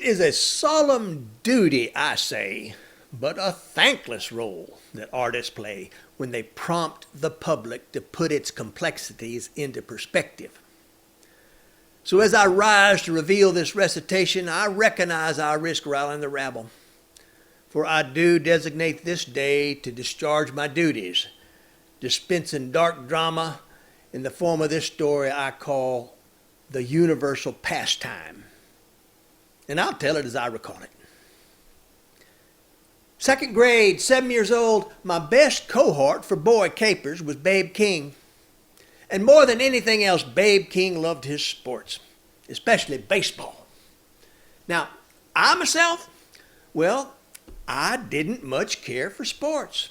is a solemn duty, I say, but a thankless role that artists play when they prompt the public to put its complexities into perspective. So as I rise to reveal this recitation, I recognize I risk riling the rabble, for I do designate this day to discharge my duties, dispensing dark drama in the form of this story I call the universal pastime. And I'll tell it as I recall it. Second grade, 7 years old, my best cohort for boy capers was Babe King. And more than anything else, Babe King loved his sports, especially baseball. Now, I myself, well, I didn't much care for sports,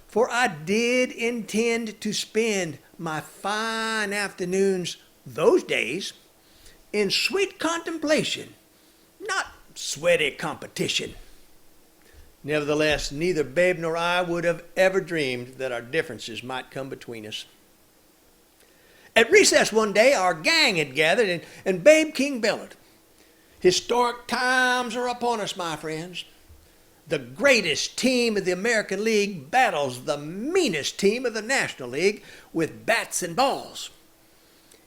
for I did intend to spend my fine afternoons those days in sweet contemplation, not sweaty competition. Nevertheless, neither Babe nor I would have ever dreamed that our differences might come between us. At recess one day, our gang had gathered, and Babe King bellowed, "Historic times are upon us, my friends. The greatest team of the American League battles the meanest team of the National League with bats and balls.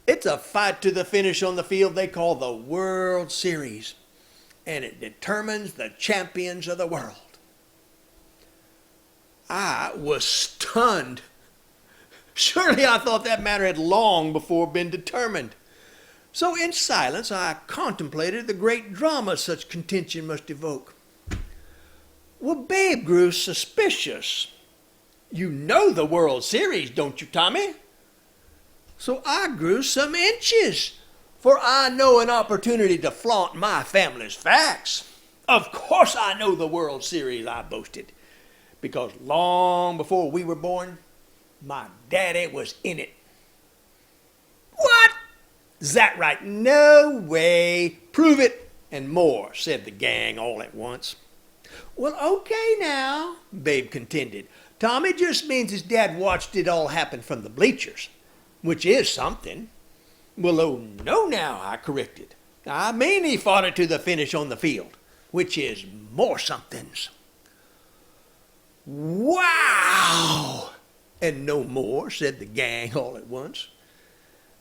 It's a fight to the finish on the field they call the World Series, and it determines the champions of the world." I was stunned. Surely I thought that matter had long before been determined. So in silence I contemplated the great drama such contention must evoke. Well, Babe grew suspicious. "You know the World Series, don't you, Tommy?" So I grew some inches, for I know an opportunity to flaunt my family's facts. "Of course I know the World Series," I boasted, "because long before we were born, my daddy was in it." "What? Is that right?" "No way. Prove it," and more, said the gang all at once. "Well, okay now," Babe contended. "Tommy just means his dad watched it all happen from the bleachers, which is something." "Well, oh no now," I corrected. "I mean he fought it to the finish on the field, which is more somethings." "Wow!" and "no more," said the gang all at once.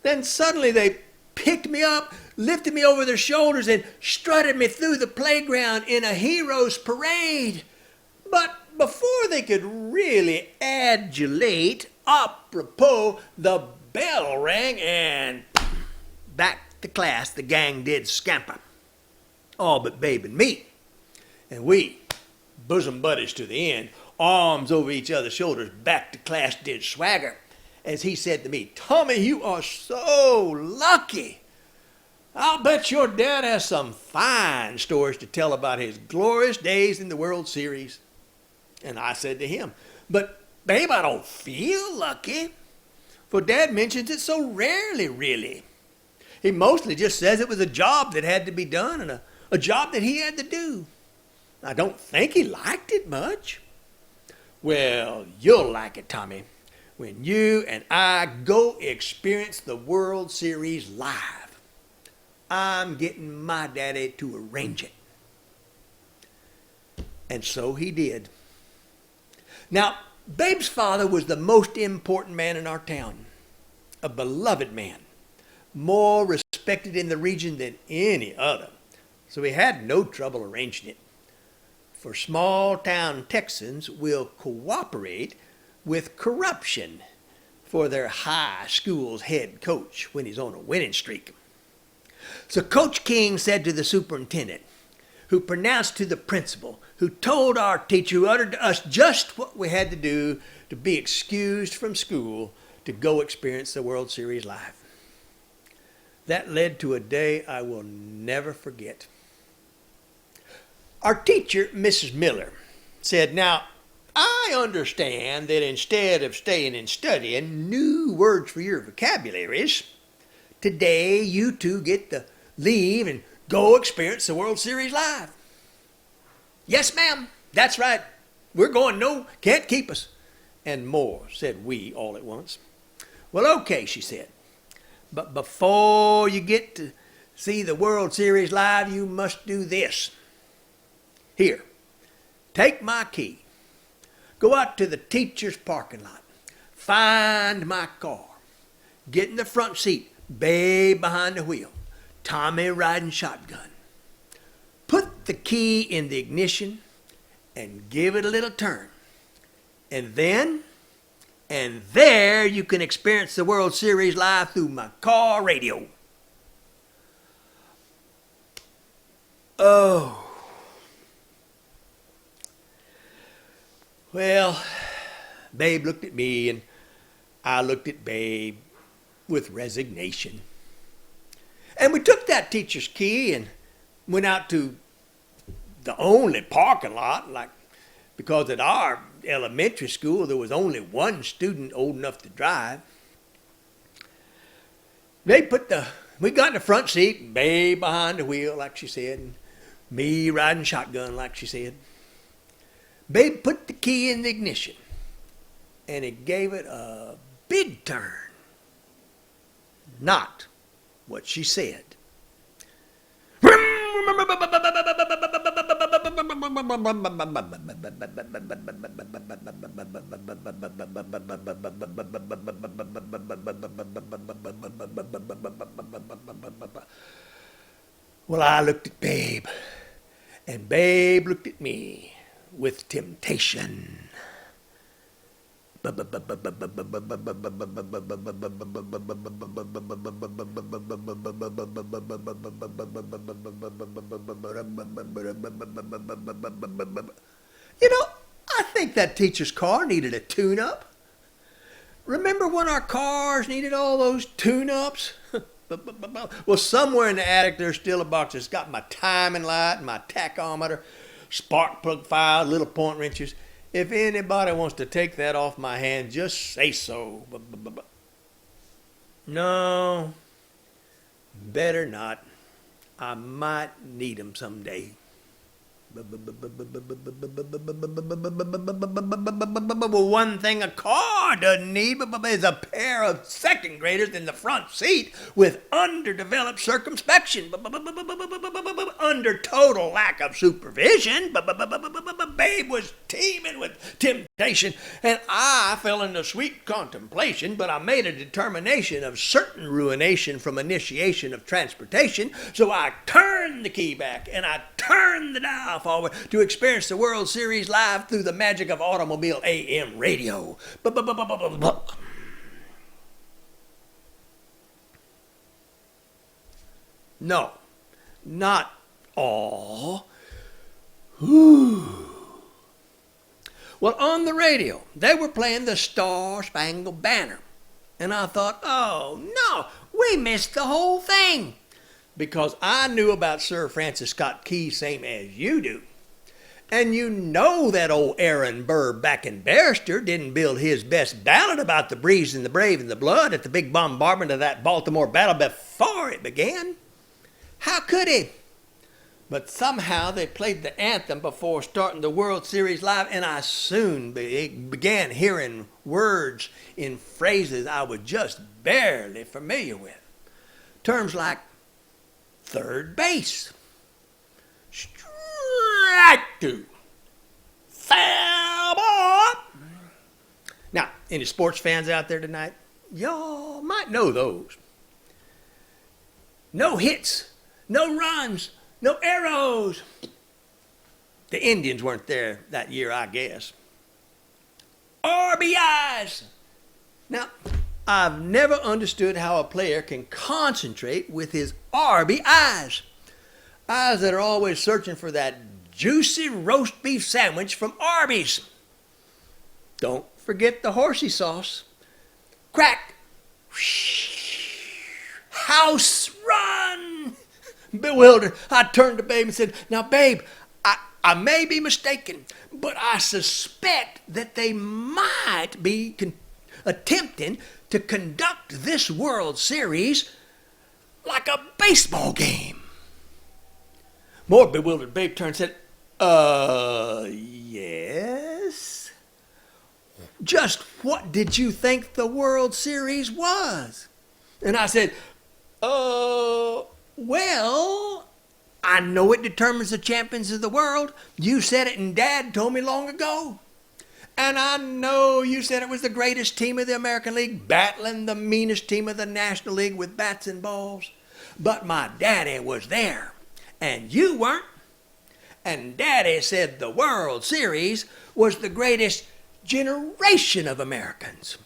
Then suddenly they picked me up, lifted me over their shoulders, and strutted me through the playground in a hero's parade. But before they could really adulate, apropos, the bell rang, and back to class the gang did scamper. All but Babe and me. And we, bosom buddies to the end, arms over each other's shoulders, back to class did swagger, as he said to me, "Tommy, you are so lucky. I'll bet your dad has some fine stories to tell about his glorious days in the World Series." And I said to him, "But Babe, I don't feel lucky, for Dad mentions it so rarely, really. He mostly just says it was a job that had to be done and a job that he had to do. I don't think he liked it much." "Well, you'll like it, Tommy, when you and I go experience the World Series live. I'm getting my daddy to arrange it." And so he did. Now, Babe's father was the most important man in our town, a beloved man, more respected in the region than any other, so he had no trouble arranging it. For small-town Texans will cooperate with corruption for their high school's head coach when he's on a winning streak. So Coach King said to the superintendent, who pronounced to the principal, who told our teacher, who uttered to us just what we had to do to be excused from school to go experience the World Series live. That led to a day I will never forget. Our teacher, Mrs. Miller, said, "Now, I understand that instead of staying and studying new words for your vocabularies, today you two get to leave and go experience the World Series live." "Yes, ma'am, that's right. We're going. No, can't keep us." And more, said we all at once. "Well, okay," she said. "But before you get to see the World Series live, you must do this. Here, take my key. Go out to the teacher's parking lot. Find my car. Get in the front seat. Babe behind the wheel. Tommy riding shotgun. Put the key in the ignition and give it a little turn. And there you can experience the World Series live through my car radio. Oh. Well, Babe looked at me and I looked at Babe with resignation. And we took that teacher's key and went out to the only parking lot, because at our elementary school there was only one student old enough to drive. We got in the front seat, Babe behind the wheel, like she said, and me riding shotgun, like she said. Babe put the key in the ignition, and it gave it a big turn. Not what she said. Well, I looked at Babe, and Babe looked at me with temptation. I think that teacher's car needed a tune-up. Remember when our cars needed all those tune-ups? Well, somewhere in the attic there's still a box that's got my timing light, my tachometer, spark plug file, little point wrenches. If anybody wants to take that off my hand, just say so. No, better not. I might need them someday. One thing a car doesn't need is a pair of second graders in the front seat with underdeveloped circumspection, under total lack of supervision. Babe was teeming with temptation, and I fell into sweet contemplation, but I made a determination of certain ruination from initiation of transportation, so I turned the key back, and I turned the dial forward to experience the World Series live through the magic of automobile AM radio. No, not all. Well, on the radio, they were playing the Star Spangled Banner. And I thought, oh no, we missed the whole thing. Because I knew about Sir Francis Scott Key same as you do. And you know that old Aaron Burr back in Barrister didn't build his best ballad about the breeze and the brave and the blood at the big bombardment of that Baltimore battle before it began. How could he? But somehow they played the anthem before starting the World Series live, and I soon began hearing words in phrases I was just barely familiar with. Terms like third base, strike two, foul ball. Now, any sports fans out there tonight? Y'all might know those. No hits, no runs, no arrows. The Indians weren't there that year, I guess. RBIs. Now, I've never understood how a player can concentrate with his RBIs. Eyes that are always searching for that juicy roast beef sandwich from Arby's. Don't forget the horsey sauce. Crack. House run. Bewildered, I turned to Babe and said, now, Babe, I may be mistaken, but I suspect that they might be attempting to conduct this World Series like a baseball game. More bewildered, Babe turned and said, yes? Just what did you think the World Series was? And I said, Well, I know it determines the champions of the world. You said it and Dad told me long ago. And I know you said it was the greatest team of the American League, battling the meanest team of the National League with bats and balls. But my daddy was there, and you weren't. And Daddy said the World Series was the greatest generation of Americans,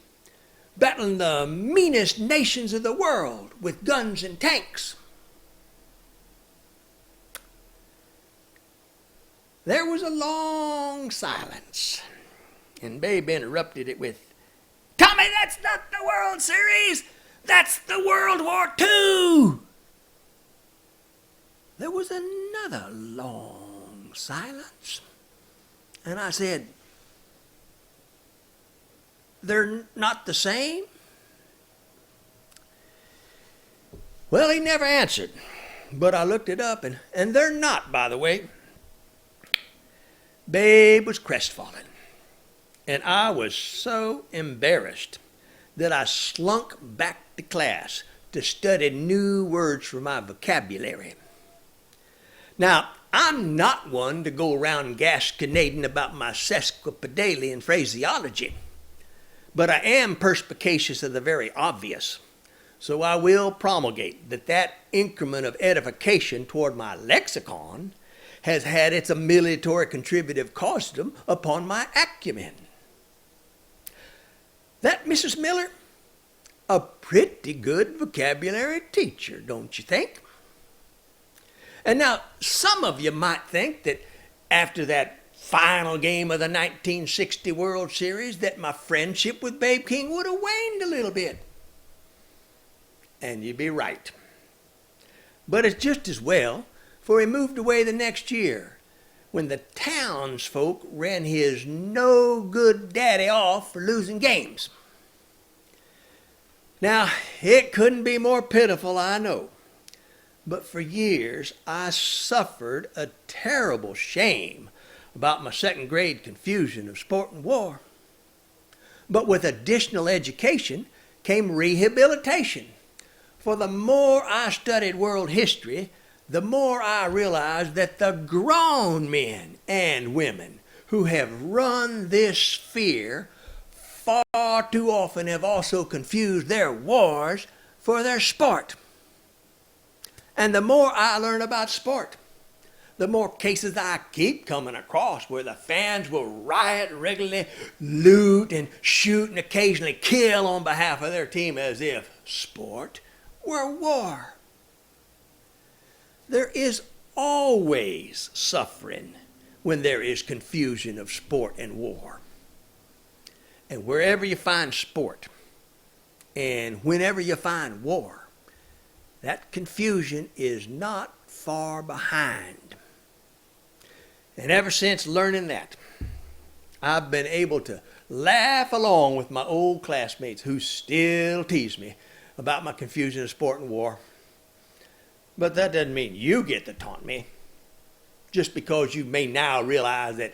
battling the meanest nations of the world with guns and tanks. There was a long silence, and Babe interrupted it with, "Tommy, that's not the World Series. That's the World War II." There was another long silence, and I said, "They're not the same?" Well, he never answered, but I looked it up, and they're not, by the way. Babe was crestfallen, and I was so embarrassed that I slunk back to class to study new words for my vocabulary. Now, I'm not one to go around gasconading about my sesquipedalian phraseology, but I am perspicacious of the very obvious, so I will promulgate that increment of edification toward my lexicon has had its amelioratory contributive caustum upon my acumen. That Mrs. Miller, a pretty good vocabulary teacher, don't you think? And now, some of you might think that after that final game of the 1960 World Series that my friendship with Babe King would have waned a little bit. And you'd be right. But it's just as well, for he moved away the next year when the townsfolk ran his no-good daddy off for losing games. Now, it couldn't be more pitiful, I know. But for years, I suffered a terrible shame about my second grade confusion of sport and war. But with additional education came rehabilitation. For the more I studied world history, the more I realized that the grown men and women who have run this sphere far too often have also confused their wars for their sport. And the more I learn about sport, the more cases I keep coming across where the fans will riot regularly, loot and shoot and occasionally kill on behalf of their team as if sport were war. There is always suffering when there is confusion of sport and war. And wherever you find sport and whenever you find war, that confusion is not far behind. And ever since learning that, I've been able to laugh along with my old classmates who still tease me about my confusion of sport and war. But that doesn't mean you get to taunt me, just because you may now realize that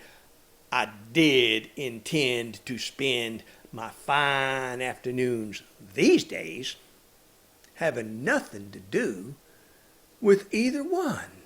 I did intend to spend my fine afternoons these days having nothing to do with either one.